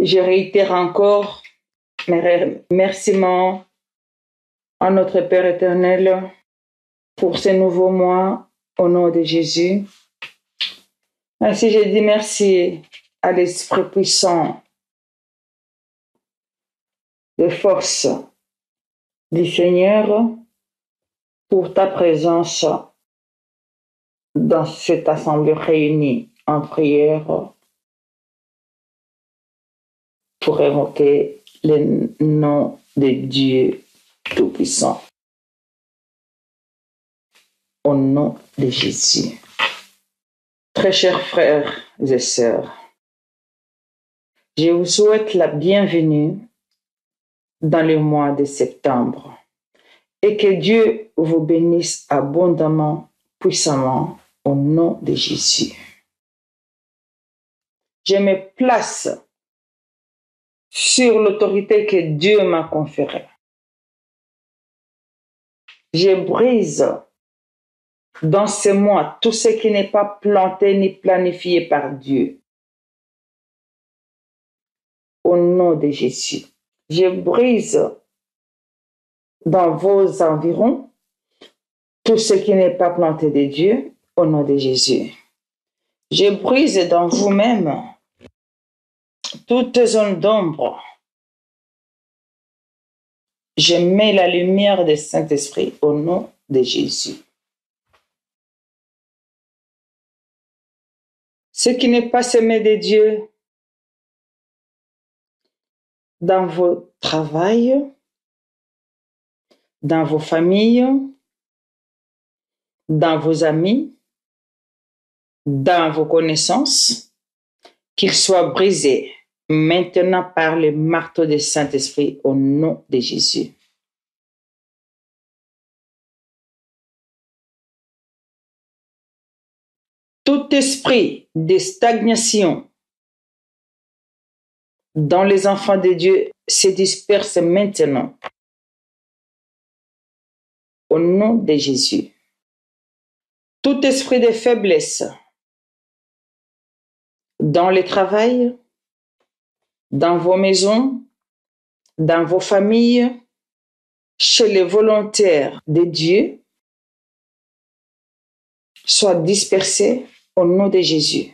Je réitère encore mes remerciements à notre Père éternel pour ce nouveau mois au nom de Jésus. Ainsi, je dis merci à l'Esprit puissant de force du Seigneur pour ta présence dans cette assemblée réunie en prière pour évoquer le nom de Dieu Tout-Puissant. Au nom de Jésus. Très chers frères et sœurs, je vous souhaite la bienvenue dans le mois de septembre et que Dieu vous bénisse abondamment, puissamment, au nom de Jésus. Je me place sur l'autorité que Dieu m'a conférée. Je brise dans ce mois tout ce qui n'est pas planté ni planifié par Dieu. Au nom de Jésus. Je brise dans vos environs tout ce qui n'est pas planté de Dieu. Au nom de Jésus. Je brise dans vous-même toutes zones d'ombre. Je mets la lumière du Saint-Esprit au nom de Jésus. Ce qui n'est pas semé de Dieu dans vos travails, dans vos familles, dans vos amis, dans vos connaissances, qu'il soit brisé maintenant par le marteau du Saint-Esprit au nom de Jésus. Tout esprit de stagnation dans les enfants de Dieu se disperse maintenant au nom de Jésus. Tout esprit de faiblesse dans le travail, dans vos maisons, dans vos familles, chez les volontaires de Dieu, soit dispersé au nom de Jésus.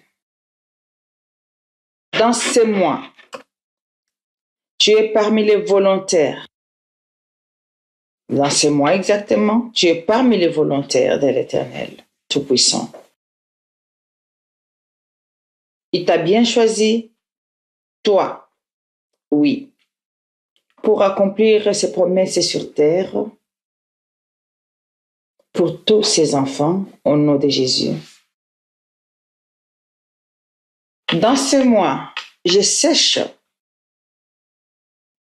Dans ce mois, tu es parmi les volontaires. Dans ce mois exactement, tu es parmi les volontaires de l'Éternel Tout-Puissant. Il t'a bien choisi, toi, oui, pour accomplir ses promesses sur terre pour tous ses enfants au nom de Jésus. Dans ce mois, je sèche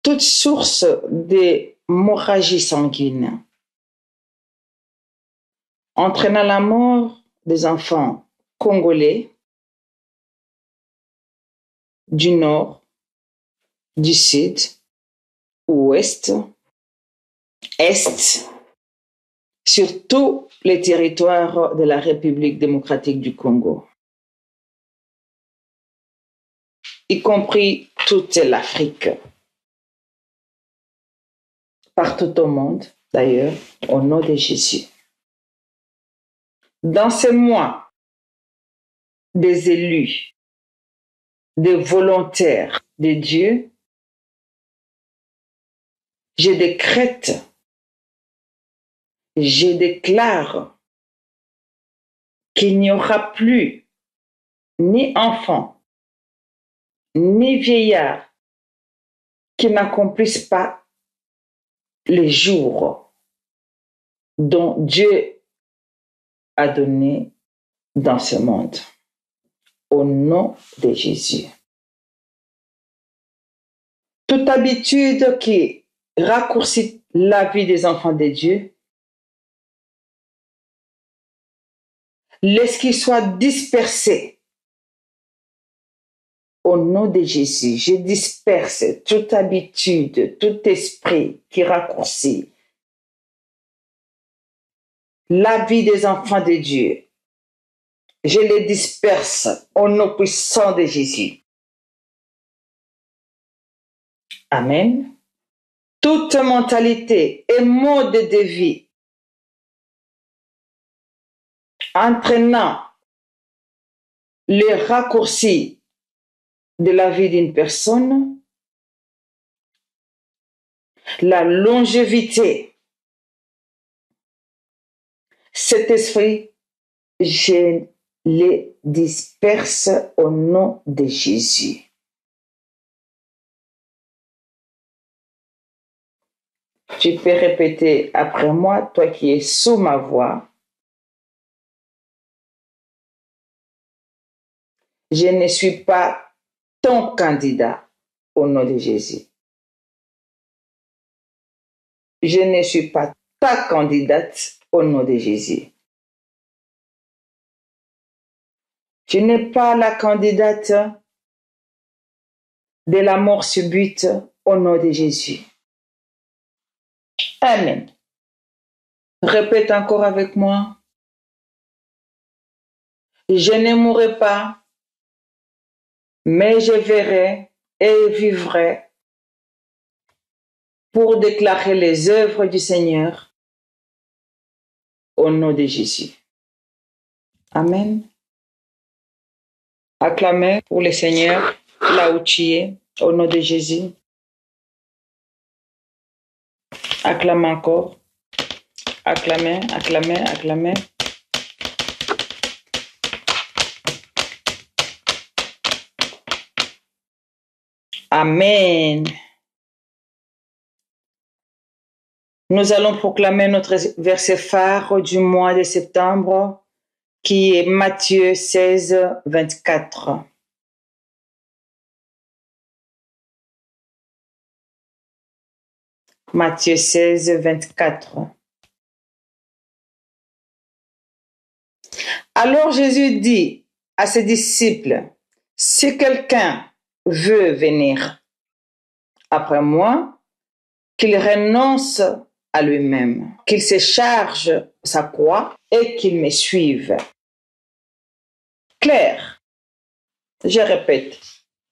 toute source d'hémorragie sanguine, entraînant la mort des enfants congolais du nord, du sud, ouest, est, sur tous les territoires de la République démocratique du Congo, y compris toute l'Afrique, partout au monde d'ailleurs, au nom de Jésus. Dans ce mois, des élus, des volontaires de Dieu, je décrète, je déclare qu'il n'y aura plus ni enfant, ni vieillard qui n'accomplissent pas les jours dont Dieu a donné dans ce monde. Au nom de Jésus. Toute habitude qui raccourcit la vie des enfants de Dieu, laisse qu'ils soient dispersés. Au nom de Jésus, je disperse toute habitude, tout esprit qui raccourcit la vie des enfants de Dieu. Je les disperse au nom puissant de Jésus. Amen. Toute mentalité et mode de vie entraînant les raccourcis de la vie d'une personne, la longévité, cet esprit, je les disperse au nom de Jésus. Tu peux répéter après moi, toi qui es sous ma voix. Je ne suis pas ton candidat au nom de Jésus. Je ne suis pas ta candidate au nom de Jésus. Je n'ai pas la candidate de la mort subite au nom de Jésus. Amen. Répète encore avec moi. Je ne mourrai pas, mais je verrai et vivrai pour déclarer les œuvres du Seigneur au nom de Jésus. Amen. Acclamez pour le Seigneur là où tu es, au nom de Jésus. Acclamez encore. Acclamez, acclamez, acclamez. Amen. Nous allons proclamer notre verset phare du mois de septembre, qui est Matthieu 16, 24. Matthieu 16, 24. Alors Jésus dit à ses disciples, si quelqu'un veut venir après moi, qu'il renonce à lui-même, qu'il se charge sa croix et qu'il me suive. Claire, je répète,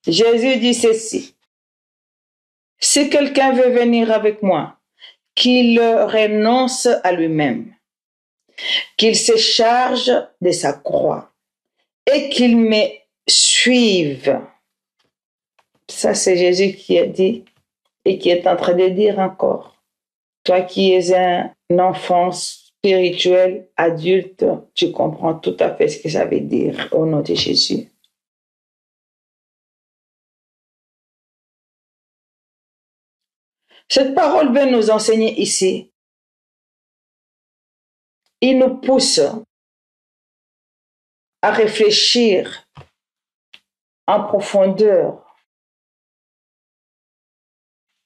Jésus dit ceci. Si quelqu'un veut venir avec moi, qu'il renonce à lui-même, qu'il se charge de sa croix et qu'il me suive. Ça, c'est Jésus qui a dit et qui est en train de dire encore. Toi qui es un enfant spirituel, adulte, tu comprends tout à fait ce que ça veut dire au nom de Jésus. Cette parole veut nous enseigner ici. Il nous pousse à réfléchir en profondeur.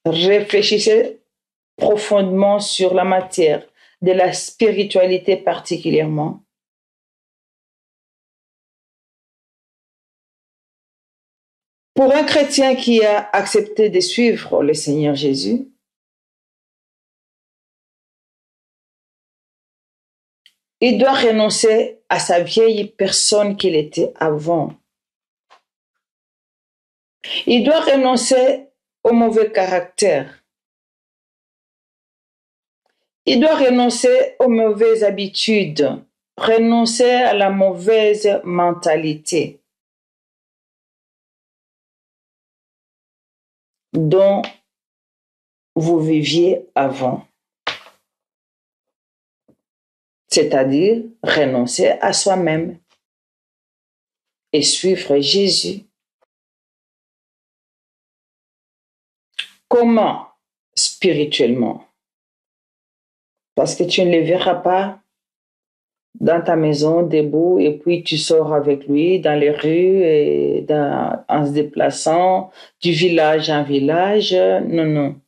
Réfléchissez profondément sur la matière de la spiritualité particulièrement. Pour un chrétien qui a accepté de suivre le Seigneur Jésus, il doit renoncer à sa vieille personne qu'il était avant. Il doit renoncer au mauvais caractère. Il doit renoncer aux mauvaises habitudes, renoncer à la mauvaise mentalité dont vous viviez avant. C'est-à-dire renoncer à soi-même et suivre Jésus. Comment? Spirituellement. Parce que tu ne le verras pas dans ta maison, debout, et puis tu sors avec lui dans les rues et en se déplaçant du village en village. Non, non.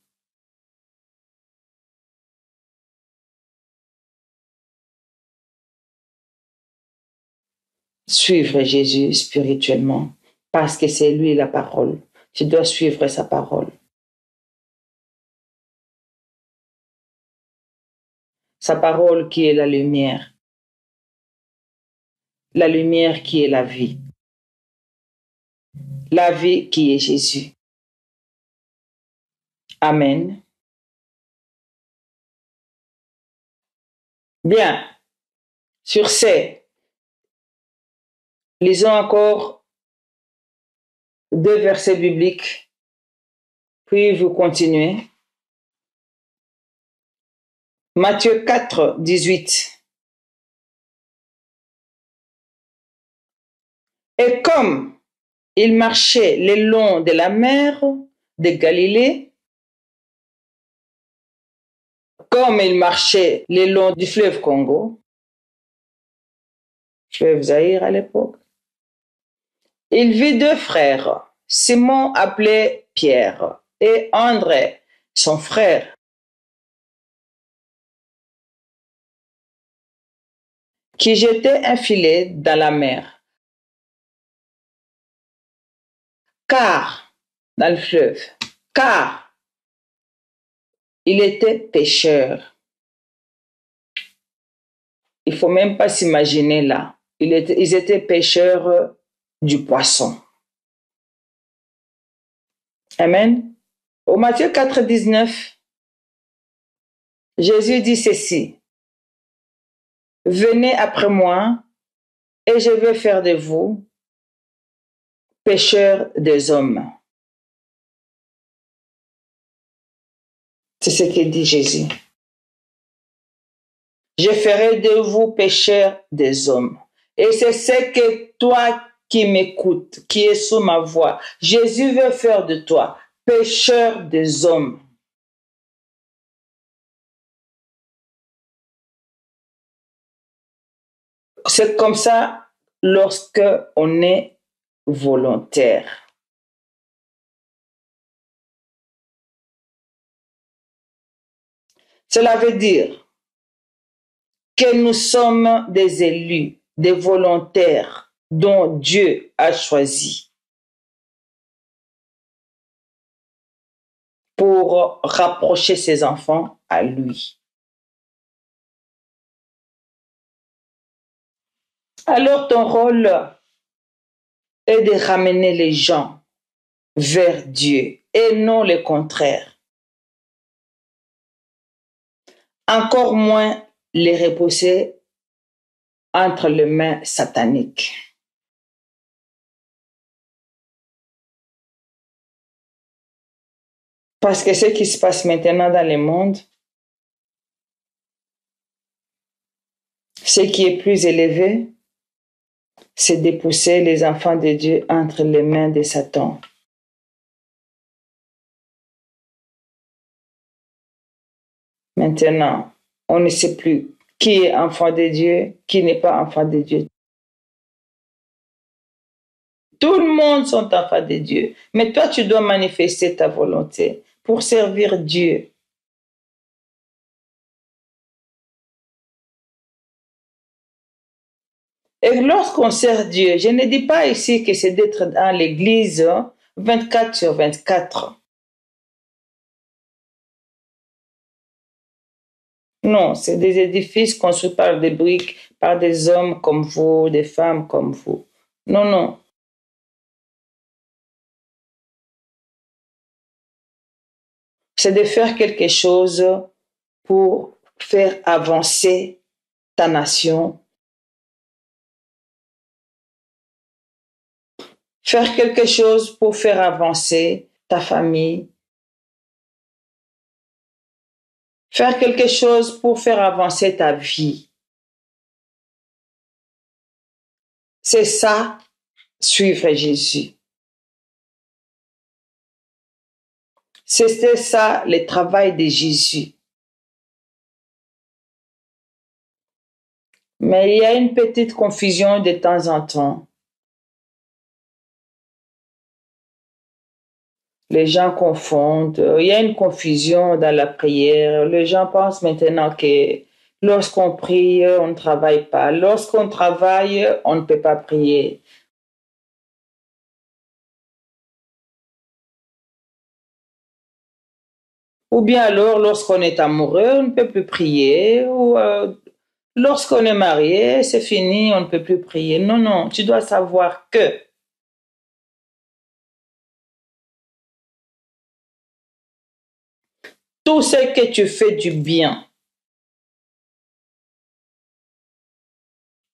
Suivre Jésus spirituellement, parce que c'est lui la parole. Tu dois suivre sa parole. Sa parole qui est la lumière qui est la vie qui est Jésus. Amen. Bien. Sur ce, lisons encore 2 versets bibliques, puis vous continuez. Matthieu 4, 18. Et comme il marchait le long de la mer de Galilée, comme il marchait le long du fleuve Congo, fleuve Zaïre à l'époque, il vit 2 frères, Simon appelé Pierre et André, son frère, qui jetaient un filet dans la mer, dans le fleuve, car il était pêcheur. Il ne faut même pas s'imaginer là. Ils étaient pêcheurs du poisson. Amen. Au Matthieu 4, 19, Jésus dit ceci. Venez après moi et je vais faire de vous pêcheurs des hommes. C'est ce que dit Jésus. Je ferai de vous pêcheurs des hommes. Et c'est ce que toi qui m'écoutes, qui es sous ma voix, Jésus veut faire de toi pêcheur des hommes. C'est comme ça lorsque on est volontaire. Cela veut dire que nous sommes des élus, des volontaires dont Dieu a choisi pour rapprocher ses enfants à lui. Alors ton rôle est de ramener les gens vers Dieu et non le contraire. Encore moins les repousser entre les mains sataniques. Parce que ce qui se passe maintenant dans le monde, ce qui est plus élevé, c'est de pousser les enfants de Dieu entre les mains de Satan. Maintenant, on ne sait plus qui est enfant de Dieu, qui n'est pas enfant de Dieu. Tout le monde sont enfants de Dieu. Mais toi, tu dois manifester ta volonté pour servir Dieu. Et lorsqu'on sert Dieu, je ne dis pas ici que c'est d'être dans l'église 24 sur 24. Non, c'est des édifices construits par des briques, par des hommes comme vous, des femmes comme vous. Non, non. C'est de faire quelque chose pour faire avancer ta nation. Faire quelque chose pour faire avancer ta famille. Faire quelque chose pour faire avancer ta vie. C'est ça, suivre Jésus. C'était ça, le travail de Jésus. Mais il y a une petite confusion de temps en temps. Les gens confondent. Il y a une confusion dans la prière. Les gens pensent maintenant que lorsqu'on prie, on ne travaille pas. Lorsqu'on travaille, on ne peut pas prier. Ou bien alors, lorsqu'on est amoureux, on ne peut plus prier. Ou lorsqu'on est marié, c'est fini, on ne peut plus prier. Non, non, tu dois savoir que tout ce que tu fais du bien.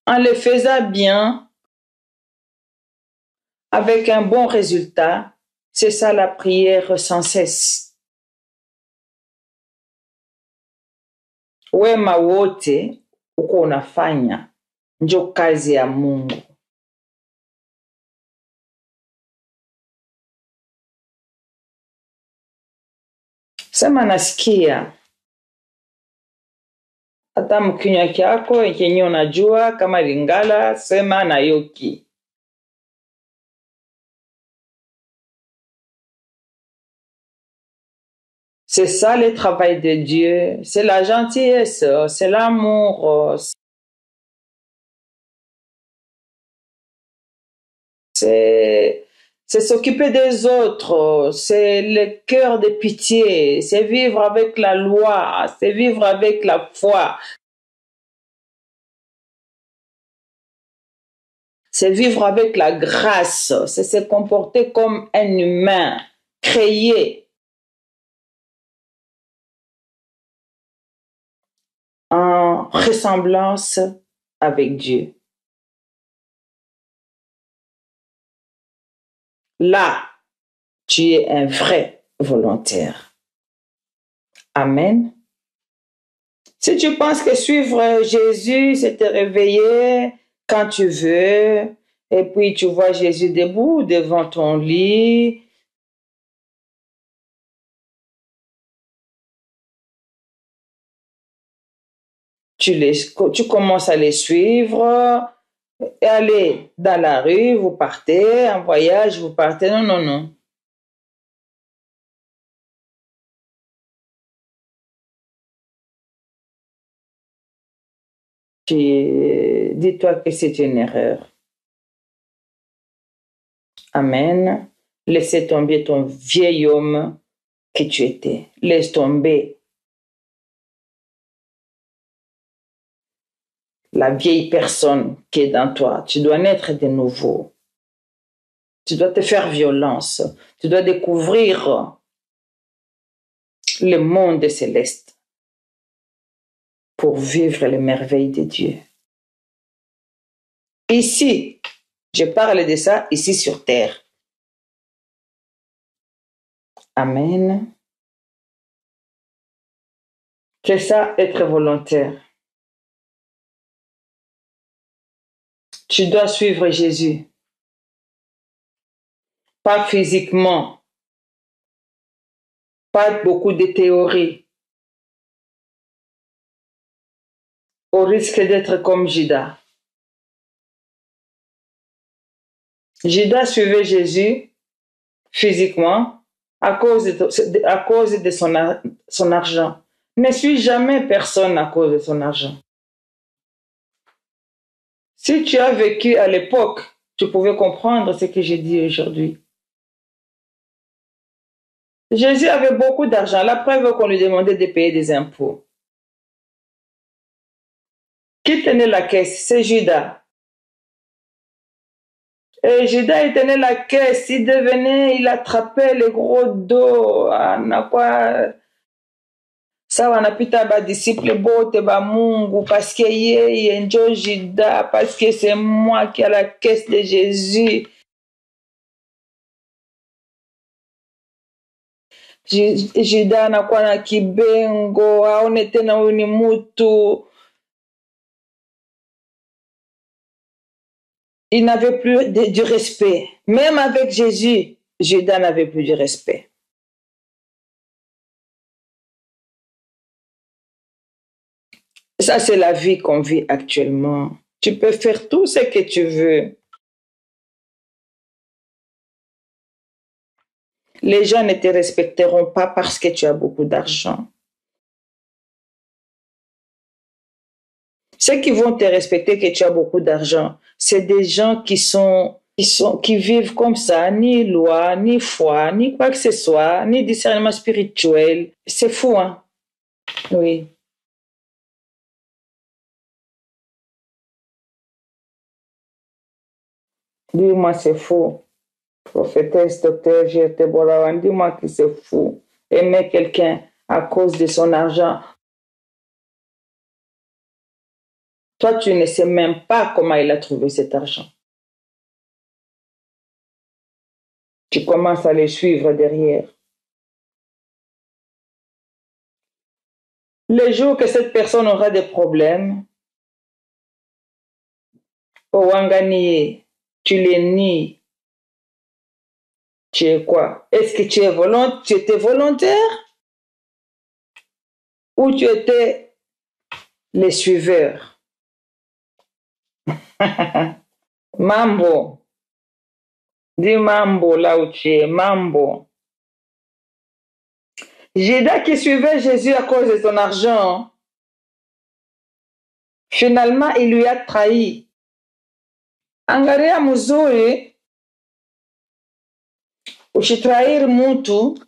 En le faisant bien, avec un bon résultat, c'est ça la prière sans cesse. Wema wote uko unafanya ndio kazi ya Mungu. Sema nasikia. Hata mkinywa kyako yenye unajua kama Lingala, sema na yoki. C'est ça le travail de Dieu, c'est la gentillesse, c'est l'amour, c'est s'occuper des autres, c'est le cœur de pitié, c'est vivre avec la loi, c'est vivre avec la foi, c'est vivre avec la grâce, c'est se comporter comme un humain créé en ressemblance avec Dieu. Là, tu es un vrai volontaire. Amen. Si tu penses que suivre Jésus, c'est te réveiller quand tu veux, et puis tu vois Jésus debout devant ton lit, tu commences à les suivre, et aller dans la rue, vous partez, en voyage, vous partez. Non, non, non. Dis-toi que c'est une erreur. Amen. Laissez tomber ton vieil homme que tu étais. Laisse tomber la vieille personne qui est dans toi. Tu dois naître de nouveau. Tu dois te faire violence. Tu dois découvrir le monde céleste pour vivre les merveilles de Dieu. Ici, je parle de ça ici sur terre. Amen. C'est ça, être volontaire. Tu dois suivre Jésus. Pas physiquement. Pas beaucoup de théories. Au risque d'être comme Judas. Judas suivait Jésus physiquement à cause de son argent. Ne suis jamais personne à cause de son argent. Si tu as vécu à l'époque, tu pouvais comprendre ce que j'ai dit aujourd'hui. Jésus avait beaucoup d'argent. La preuve qu'on lui demandait de payer des impôts. Qui tenait la caisse? C'est Judas. Et Judas, il tenait la caisse. Il attrapait le gros dos. Ça wanapita badisciple bote ba Mungu parce que yeye njo Judas, parce que c'est moi qui ai la caisse de Jésus. Judas anakuwa na kibengo, aone tena huyu ni mutu. Il n'avait plus du respect. Même avec Jésus, Judas n'avait plus du respect. Ça, c'est la vie qu'on vit actuellement. Tu peux faire tout ce que tu veux. Les gens ne te respecteront pas parce que tu as beaucoup d'argent. Ceux qui vont te respecter que tu as beaucoup d'argent, c'est des gens qui vivent comme ça, ni loi, ni foi, ni quoi que ce soit, ni discernement spirituel. C'est fou, hein? Oui. Dis-moi, c'est fou. Prophétesse, docteur, dis-moi que c'est fou. Aimer quelqu'un à cause de son argent. Toi, tu ne sais même pas comment il a trouvé cet argent. Tu commences à les suivre derrière. Le jour que cette personne aura des problèmes, au Wangani, tu les nies. Tu es quoi? Est-ce que tu étais volontaire ou tu étais les suiveurs? Mambo. Dis mambo là où tu es. Mambo. Judas qui suivait Jésus à cause de son argent, finalement, il lui a trahi. Angalia mzuri, ukitrahiri mtu,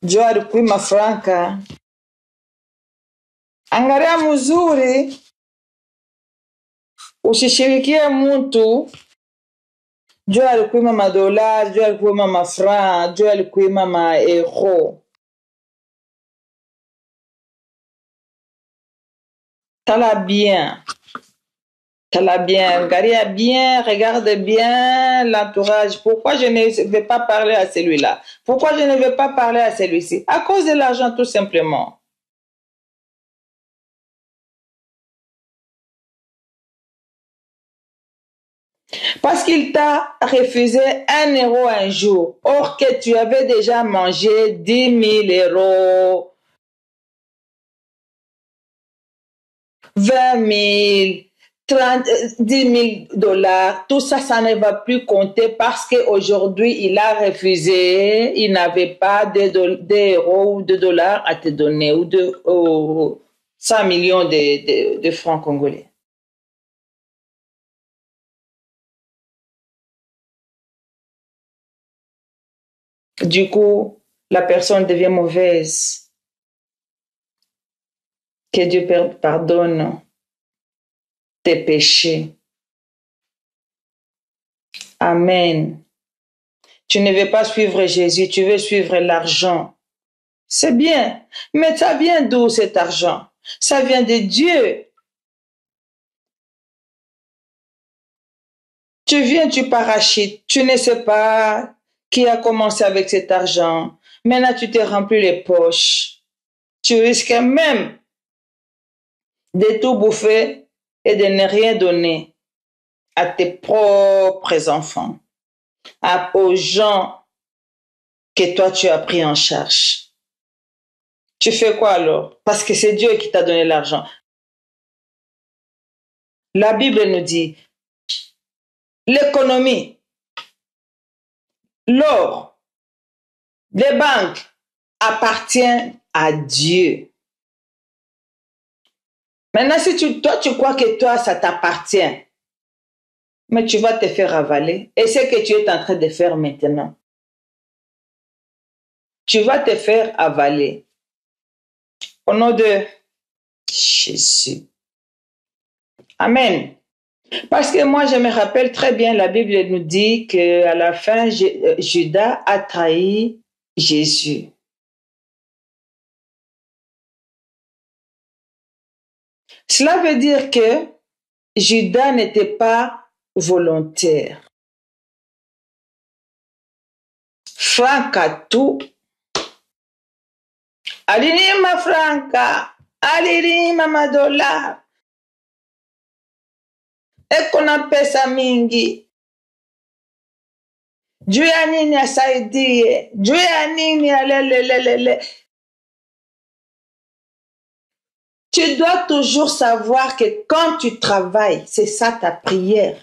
jua alikuima franka. Angalia mzuri, usishirikie mtu, jua alikuima madola, jua alikuima mafran, jua alikuima maero. Tala bien. Tala bien, regarde bien, regarde bien l'entourage. Pourquoi je ne vais pas parler à celui-là? Pourquoi je ne vais pas parler à celui-ci? À cause de l'argent, tout simplement. Parce qu'il t'a refusé 1 € un jour, or que tu avais déjà mangé 10 000 €, 20 000, 10 000 $, tout ça, ça ne va plus compter parce qu'aujourd'hui, il a refusé, il n'avait pas d'euros ou de dollars à te donner ou de 100 millions de francs congolais. Du coup, la personne devient mauvaise. Que Dieu pardonne tes péchés. Amen. Tu ne veux pas suivre Jésus, tu veux suivre l'argent. C'est bien, mais ça vient d'où cet argent? Ça vient de Dieu. Tu viens, tu parachites, tu ne sais pas qui a commencé avec cet argent. Maintenant, tu te remplis les poches. Tu risques même de tout bouffer et de ne rien donner à tes propres enfants, aux gens que toi tu as pris en charge. Tu fais quoi alors? Parce que c'est Dieu qui t'a donné l'argent. La Bible nous dit, l'économie, l'or, les banques appartiennent à Dieu. Maintenant, si toi tu crois que toi ça t'appartient, mais tu vas te faire avaler. Et c'est ce que tu es en train de faire maintenant. Tu vas te faire avaler. Au nom de Jésus. Amen. Parce que moi, je me rappelle très bien, la Bible nous dit qu'à la fin, Judas a trahi Jésus. Cela veut dire que Judas n'était pas volontaire. Franca tout. Alirima franca. Alirima madola. Ekona pesa mingi. Juu ya nini asaidie? Juu ya nini alelelelele? Tu dois toujours savoir que quand tu travailles, c'est ça ta prière.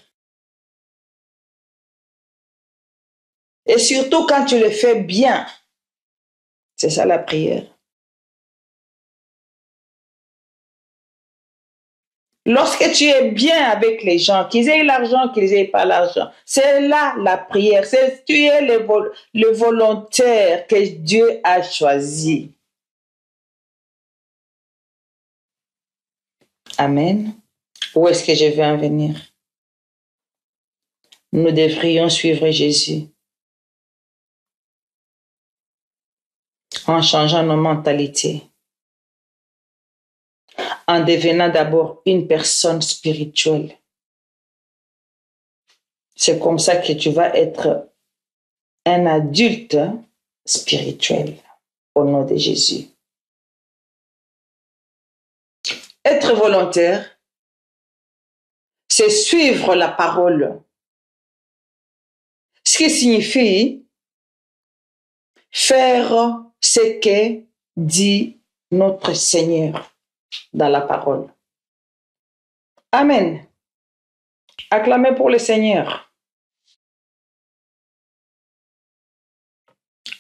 Et surtout quand tu le fais bien, c'est ça la prière. Lorsque tu es bien avec les gens, qu'ils aient l'argent, qu'ils aient pas l'argent, c'est là la prière. Tu es le volontaire que Dieu a choisi. Amen. Où est-ce que je vais en venir? Nous devrions suivre Jésus. en changeant nos mentalités, en devenant d'abord une personne spirituelle. C'est comme ça que tu vas être un adulte spirituel au nom de Jésus. Être volontaire, c'est suivre la parole. Ce qui signifie faire ce que dit notre Seigneur dans la parole. Amen. Acclamez pour le Seigneur.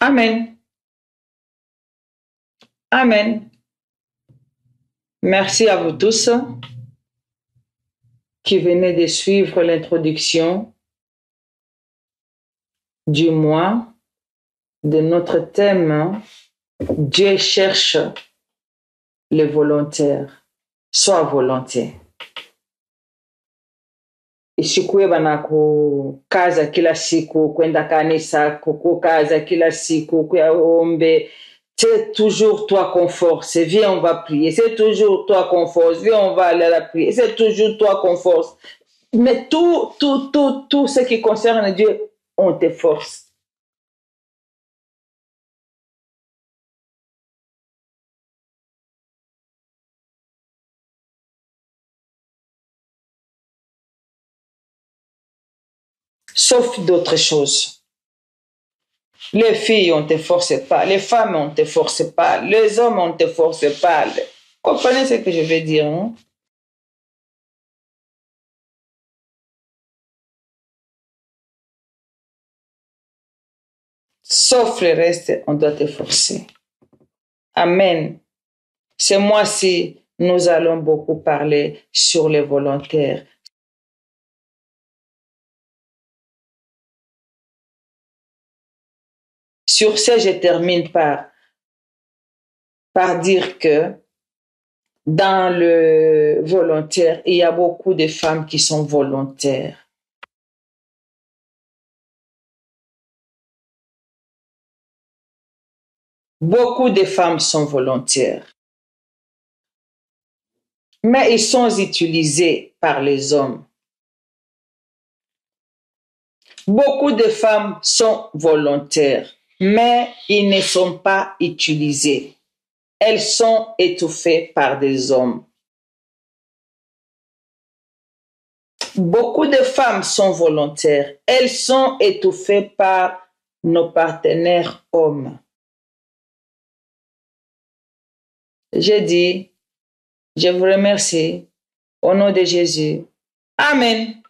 Amen. Amen. Merci à vous tous qui venez de suivre l'introduction du mois de notre thème Dieu cherche les volontaires. Sois volontaire. Isikuwe bana kukaza kila siku, kwenda kanisa, kukaza kila siku, kuombe. C'est toujours toi qu'on force. Viens, on va prier. C'est toujours toi qu'on force. Viens, on va aller à la prière. C'est toujours toi qu'on force. Mais tout ce qui concerne Dieu, on te force. Sauf d'autres choses. Les filles, on ne te force pas. Les femmes, on ne te force pas. Les hommes, on ne te force pas. Comprenez ce que je veux dire, hein? Sauf le reste, on doit te forcer. Amen. Ce mois-ci, nous allons beaucoup parler sur les volontaires. Sur ce, je termine par dire que dans le volontaire, il y a beaucoup de femmes qui sont volontaires. Beaucoup de femmes sont volontaires. Mais ils sont utilisés par les hommes. Beaucoup de femmes sont volontaires, mais ils ne sont pas utilisés. Elles sont étouffées par des hommes. Beaucoup de femmes sont volontaires. Elles sont étouffées par nos partenaires hommes. J'ai dit, je vous remercie au nom de Jésus. Amen.